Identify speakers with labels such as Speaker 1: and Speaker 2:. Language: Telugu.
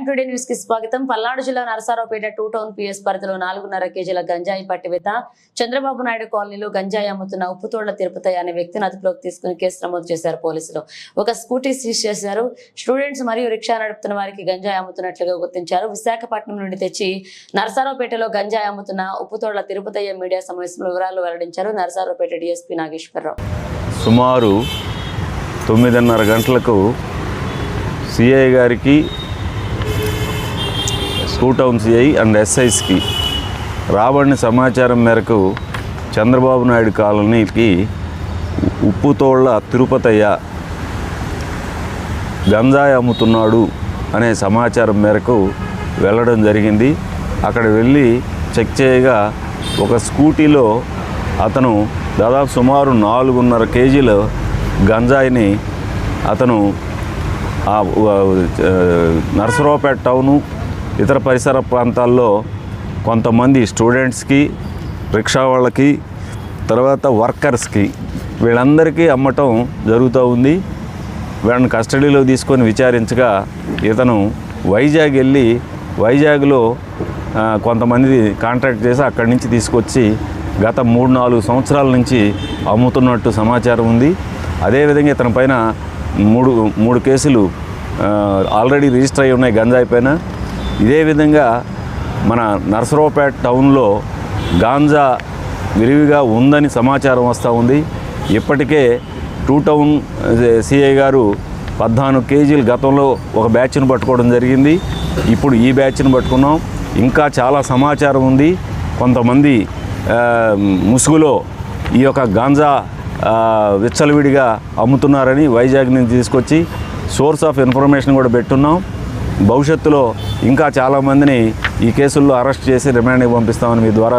Speaker 1: ప్రైమ్ టుడే న్యూస్ కి స్వాగతం. పల్నాడు జిల్లా నరసరావుపేట 2 టౌన్ పిఎస్ పరిధిలో 4.5 కేజీల గంజాయి పట్టివేత. చంద్రబాబు నాయుడు కాలనీలో గంజాయి అమ్ముతున్న ఉప్పుతోళ్ల తిరుపతి అనే వ్యక్తిని అదుపులోకి తీసుకుని కేసు నమోదు చేశారు పోలీసులు. ఒక స్కూటీ సీజ్ చేశారు. స్టూడెంట్స్ మరియు రిక్షా నడుపుతున్న వారికి గంజాయి అమ్ముతున్నట్లుగా గుర్తించారు. విశాఖపట్నం నుండి తెచ్చి నరసరావుపేటలో గంజాయి అమ్ముతున్న ఉప్పుతోళ్ల తిరుపతి మీడియా సమావేశంలో వివరాలు వెల్లడించారు నరసరావుపేట డీఎస్పీ నాగేశ్వరరావు.
Speaker 2: సుమారు 9:30 గంటలకు సిఐ గారికి, 2 టౌన్ సిఐ అండ్ ఎస్ఐస్కి రాబడిన సమాచారం మేరకు చంద్రబాబు నాయుడు కాలనీకి ఉప్పుతోళ్ల తిరుపతయ్య గంజాయి అమ్ముతున్నాడు అనే సమాచారం మేరకు వెళ్ళడం జరిగింది. అక్కడ వెళ్ళి చెక్ చేయగా ఒక స్కూటీలో అతను దాదాపు సుమారు 4.5 కేజీల గంజాయిని అతను నరసరావుపేట టౌను ఇతర పరిసర ప్రాంతాల్లో కొంతమంది స్టూడెంట్స్కి, రిక్షా వాళ్ళకి, తర్వాత వర్కర్స్కి వీళ్ళందరికీ అమ్మటం జరుగుతూ ఉంది. వీళ్ళని కస్టడీలో తీసుకొని విచారించగా ఇతను వైజాగ్ వెళ్ళి వైజాగ్లో కొంతమంది కాంట్రాక్ట్ చేసి అక్కడి నుంచి తీసుకొచ్చి గత 3-4 సంవత్సరాల నుంచి అమ్ముతున్నట్టు సమాచారం ఉంది. అదేవిధంగా ఇతని పైన మూడు కేసులు ఆల్రెడీ రిజిస్టర్ అయి ఉన్నాయి గంజాయి పైన. ఇదే విధంగా మన నరసరావుపేట టౌన్లో గాంజా విరివిగా ఉందని సమాచారం వస్తూ ఉంది. ఇప్పటికే 2 టౌన్ సిఐ గారు 14 కేజీలు గతంలో ఒక బ్యాచ్ను పట్టుకోవడం జరిగింది. ఇప్పుడు ఈ బ్యాచ్ను పట్టుకున్నాం. ఇంకా చాలా సమాచారం ఉంది. కొంతమంది ముసుగులో ఈ యొక్క గాంజా విచ్చలవిడిగా అమ్ముతున్నారని వైజాగ్ నుంచి తీసుకొచ్చి సోర్స్ ఆఫ్ ఇన్ఫర్మేషన్ కూడా పెట్టున్నాం. భవిష్యత్తులో ఇంకా చాలామందిని ఈ కేసుల్లో అరెస్ట్ చేసి రిమాండ్కి పంపిస్తామని మీ ద్వారా